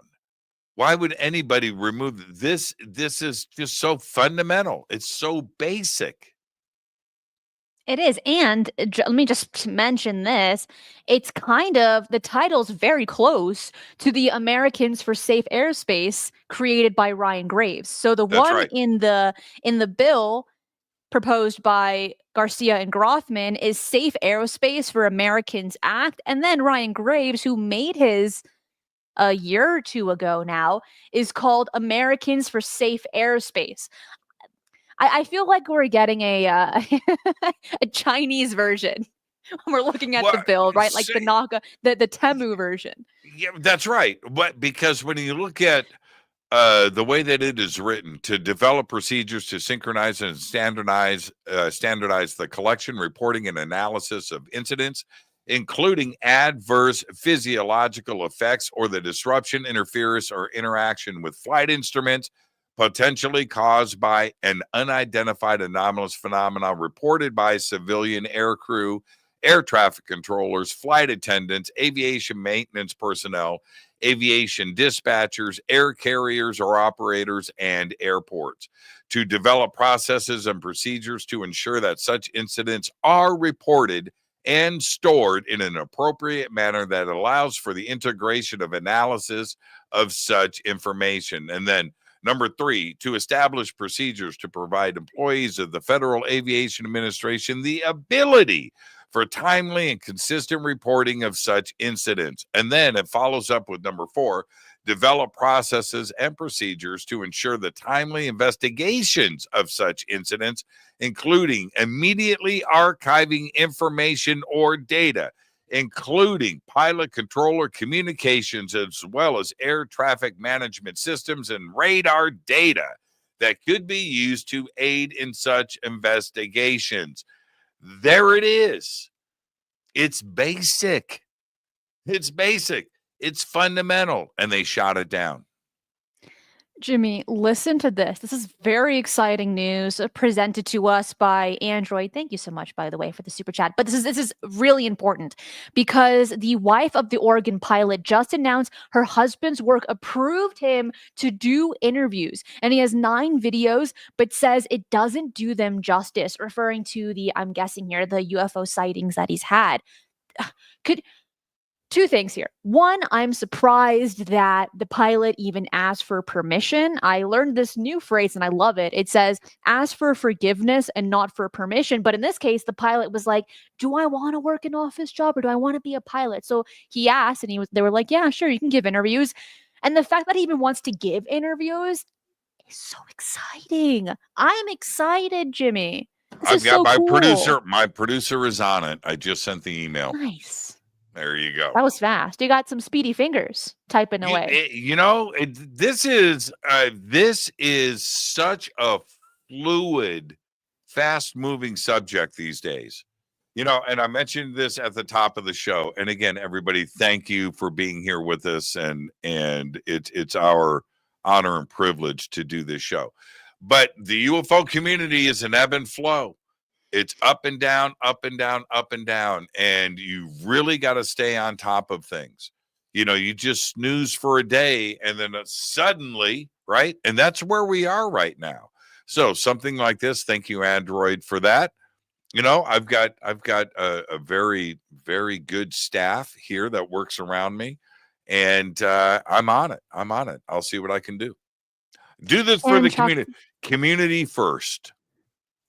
Why would anybody remove this? This is just so fundamental. It's so basic. It is. And let me just mention this. It's kind of, the title's very close to the Americans for Safe Airspace created by Ryan Graves. So the That's one right. in the bill proposed by Garcia and Grothman is Safe Aerospace for Americans Act. And then Ryan Graves, who made his a year or two ago now, is called Americans for Safe Airspace. I feel like we're getting a Chinese version when we're looking at the Well, bill, right? Like the Temu version. yeah, that's right. But because when you look at the way that it is written, to develop procedures to synchronize and standardize the collection, reporting, and analysis of incidents, including adverse physiological effects or the disruption, interference, or interaction with flight instruments potentially caused by an unidentified anomalous phenomena reported by civilian aircrew, air traffic controllers, flight attendants, aviation maintenance personnel, aviation dispatchers, air carriers or operators, and airports, to develop processes and procedures to ensure that such incidents are reported and stored in an appropriate manner that allows for the integration of analysis of such information. And then number 3, to establish procedures to provide employees of the Federal Aviation Administration the ability for timely and consistent reporting of such incidents. And then it follows up with number 4, develop processes and procedures to ensure the timely investigations of such incidents, including immediately archiving information or data, including pilot controller communications, as well as air traffic management systems and radar data that could be used to aid in such investigations. There it is. It's basic. It's basic. It's fundamental. And they shot it down. Jimmy, listen to this. This is very exciting news presented to us by Android. Thank you so much, by the way, for the super chat. But this is really important because the wife of the Oregon pilot just announced her husband's work approved him to do interviews. And he has 9 videos, but says it doesn't do them justice, referring to the, I'm guessing here, the UFO sightings that he's had. Could Two things here. One, I'm surprised that the pilot even asked for permission. I learned this new phrase and I love it. It says, ask for forgiveness and not for permission. But in this case, the pilot was like, do I want to work an office job or do I want to be a pilot? So he asked and they were like, yeah, sure, you can give interviews. And the fact that he even wants to give interviews is so exciting. I'm excited, Jimmy. This I've is got so my cool. producer. My producer is on it. I just sent the email. Nice. There you go. That was fast. You got some speedy fingers typing away. This is such a fluid, fast-moving subject these days. And I mentioned this at the top of the show. And again, everybody, thank you for being here with us. And it's our honor and privilege to do this show. But the UFO community is an ebb and flow. It's up and down, up and down, up and down. And you really got to stay on top of things. You just snooze for a day and then suddenly, right? And that's where we are right now. So something like this, thank you, Android, for that. I've got a very, very good staff here that works around me, and I'm on it. I'll see what I can do. Do this for And the community first.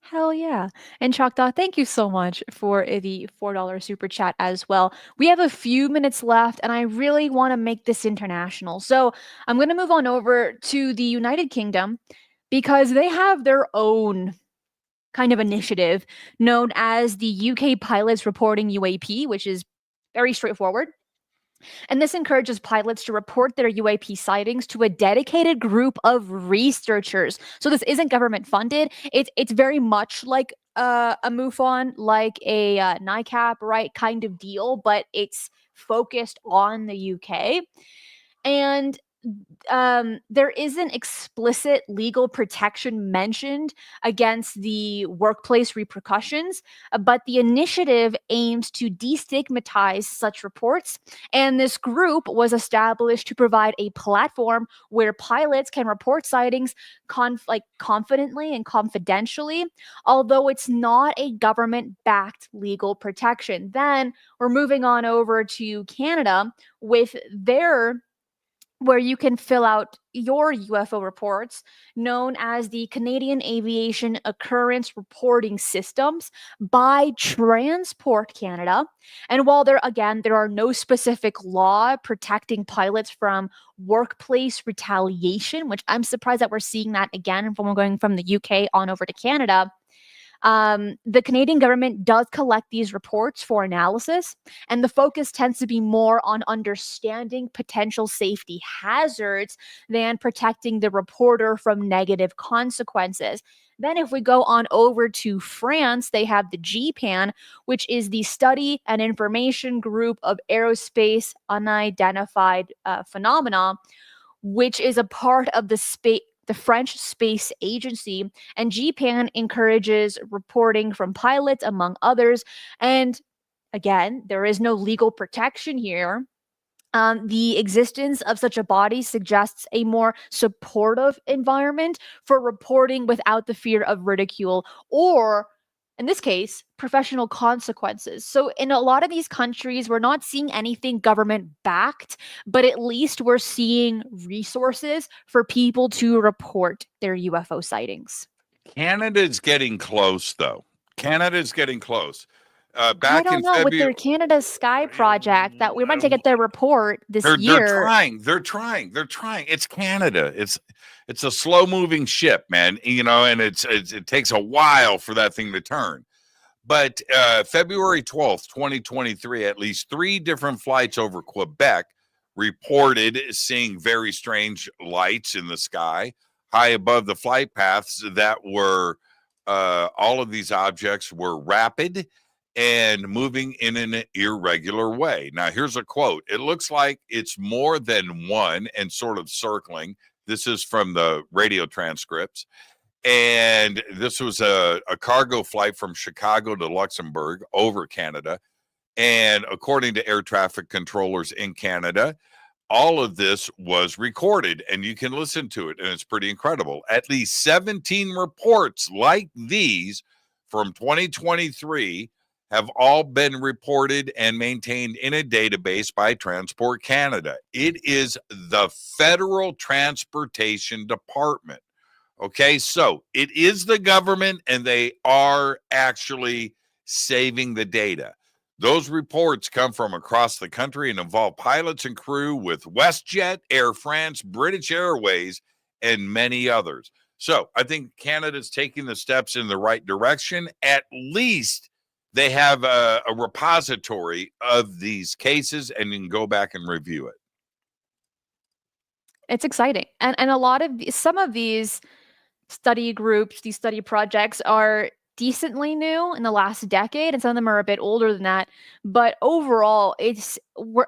Hell yeah. And Choctaw, thank you so much for the $4 super chat as well. We have a few minutes left, and I really want to make this international. So I'm going to move on over to the United Kingdom because they have their own kind of initiative known as the UK Pilots Reporting UAP, which is very straightforward. And this encourages pilots to report their UAP sightings to a dedicated group of researchers. So this isn't government funded. It's very much like a MUFON, like a NICAP, right, kind of deal, but it's focused on the UK. And there isn't explicit legal protection mentioned against the workplace repercussions, but the initiative aims to destigmatize such reports. And this group was established to provide a platform where pilots can report sightings confidently and confidentially, although it's not a government-backed legal protection. Then we're moving on over to Canada with their where you can fill out your UFO reports, known as the Canadian Aviation Occurrence Reporting Systems by Transport Canada. And while there are no specific law protecting pilots from workplace retaliation, which I'm surprised that we're seeing that again from going from the UK on over to Canada. The Canadian government does collect these reports for analysis, and the focus tends to be more on understanding potential safety hazards than protecting the reporter from negative consequences. Then, if we go on over to France, they have the GEIPAN, which is the Study and Information Group of Aerospace Unidentified Phenomena, which is a part of the French Space Agency, and GEIPAN encourages reporting from pilots, among others. And again, there is no legal protection here. The existence of such a body suggests a more supportive environment for reporting without the fear of ridicule or, in this case, professional consequences. So, in a lot of these countries, we're not seeing anything government backed, but at least we're seeing resources for people to report their UFO sightings. Canada's getting close, though. Canada's getting close. I Back don't in know with their February, Canada Sky project that we're meant to get their report this they're year. trying. They're trying. It's Canada. It's a slow moving ship, man. And it takes a while for that thing to turn. But February 12th, 2023, at least 3 different flights over Quebec reported seeing very strange lights in the sky high above the flight paths that were all of these objects were rapid and moving in an irregular way. Now, here's a quote. It looks like it's more than one and sort of circling. This is from the radio transcripts. And this was a cargo flight from Chicago to Luxembourg over Canada. And according to air traffic controllers in Canada, all of this was recorded and you can listen to it. And it's pretty incredible. At least 17 reports like these from 2023 have all been reported and maintained in a database by Transport Canada. It is the Federal Transportation Department. Okay, so it is the government and they are actually saving the data. Those reports come from across the country and involve pilots and crew with WestJet, Air France, British Airways, and many others. So I think Canada's taking the steps in the right direction. At least they have a repository of these cases and you can go back and review it. It's exciting. And a lot of some of these study groups, these study projects are decently new in the last decade, and some of them are a bit older than that. But overall, we're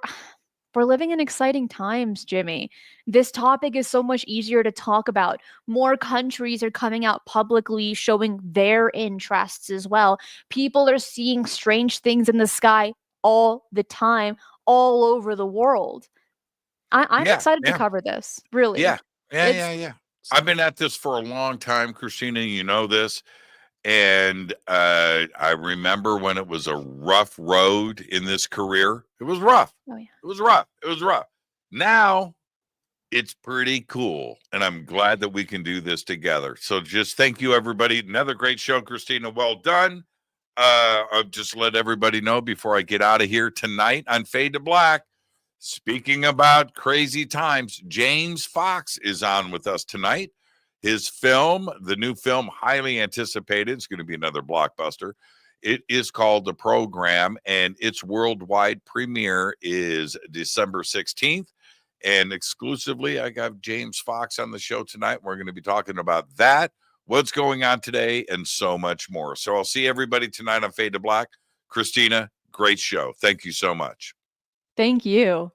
living in exciting times, Jimmy. This topic is so much easier to talk about. More countries are coming out publicly showing their interests as well. People are seeing strange things in the sky all the time, all over the world. I'm excited to cover this, really. Yeah. I've been at this for a long time, Cristina. You know this. And I remember when it was a rough road in this career. It was rough. Oh, yeah. It was rough. Now it's pretty cool. And I'm glad that we can do this together. So just thank you, everybody. Another great show, Cristina. Well done. I'll just let everybody know before I get out of here tonight on Fade to Black. Speaking about crazy times, James Fox is on with us tonight. His film, the new film, highly anticipated. It's going to be another blockbuster. It is called The Program, and its worldwide premiere is December 16th. And exclusively, I got James Fox on the show tonight. We're going to be talking about that, what's going on today, and so much more. So I'll see everybody tonight on Fade to Black. Cristina, great show. Thank you so much. Thank you.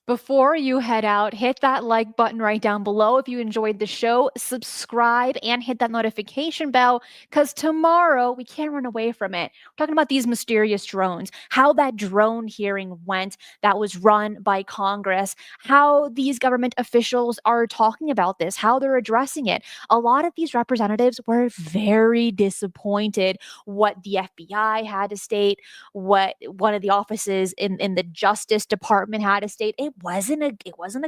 Before you head out, hit that like button right down below if you enjoyed the show. Subscribe and hit that notification bell because tomorrow we can't run away from it. We're talking about these mysterious drones, how that drone hearing went that was run by Congress, how these government officials are talking about this, how they're addressing it. A lot of these representatives were very disappointed what the FBI had to state, what one of the offices in the Justice Department had to state. It wasn't a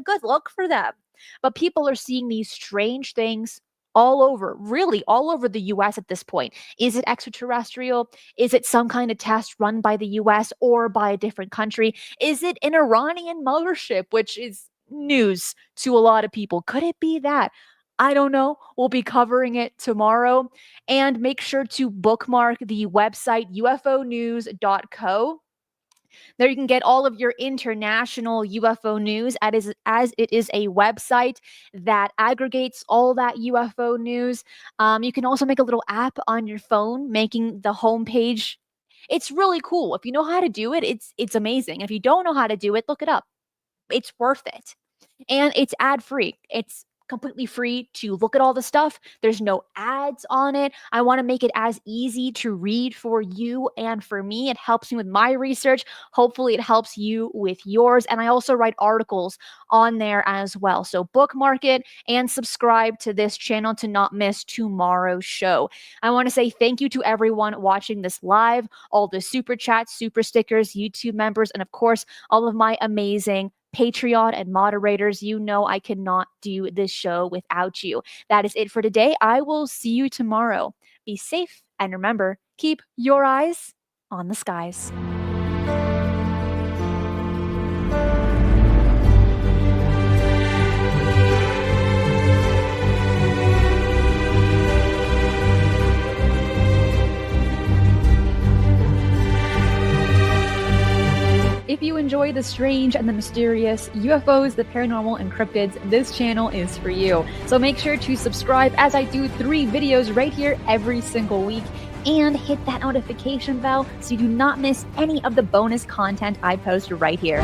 good look for them. But people are seeing these strange things all over, really all over the US at this point. Is it extraterrestrial? Is it some kind of test run by the US or by a different country? Is it an Iranian mothership, which is news to a lot of people? Could it be that? I don't know. We'll be covering it tomorrow. And make sure to bookmark the website ufonews.co. There you can get all of your international UFO news as it is a website that aggregates all that UFO news. You can also make a little app on your phone, making the homepage. It's really cool. If you know how to do it, it's amazing. If you don't know how to do it, look it up. It's worth it. And it's ad-free. It's completely free to look at all the stuff. There's no ads on it. I want to make it as easy to read for you and for me. It helps me with my research. Hopefully it helps you with yours. And I also write articles on there as well. So bookmark it and subscribe to this channel to not miss tomorrow's show. I want to say thank you to everyone watching this live, all the super chats, super stickers, YouTube members, and of course, all of my amazing Patreon and moderators. You know I cannot do this show without you. That is it for today. I will see you tomorrow. Be safe and remember, keep your eyes on the skies. If you enjoy the strange and the mysterious, UFOs, the paranormal, and cryptids, this channel is for you. So make sure to subscribe as I do 3 videos right here every single week and hit that notification bell so you do not miss any of the bonus content I post right here.